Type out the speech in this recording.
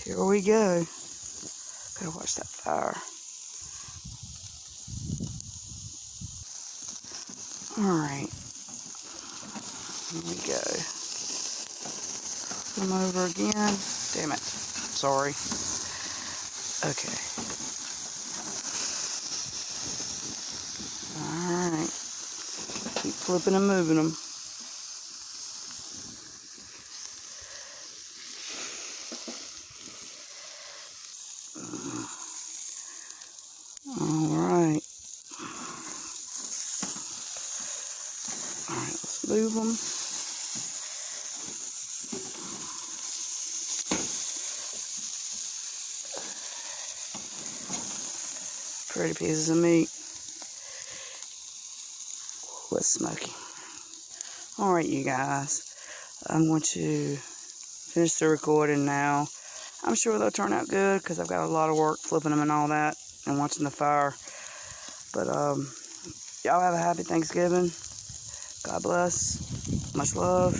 Here we go. Gotta watch that fire. Alright. Here we go. Come over again. Damn it. Sorry. Okay. Alright. Keep flipping and moving them. Alright. Alright, let's move them. Pretty pieces of meat. Ooh, it's smoky. Alright, you guys. I'm going to finish the recording now. I'm sure they'll turn out good because I've got a lot of work flipping them and all that and watching the fire. But y'all have a happy Thanksgiving. God bless. Much love.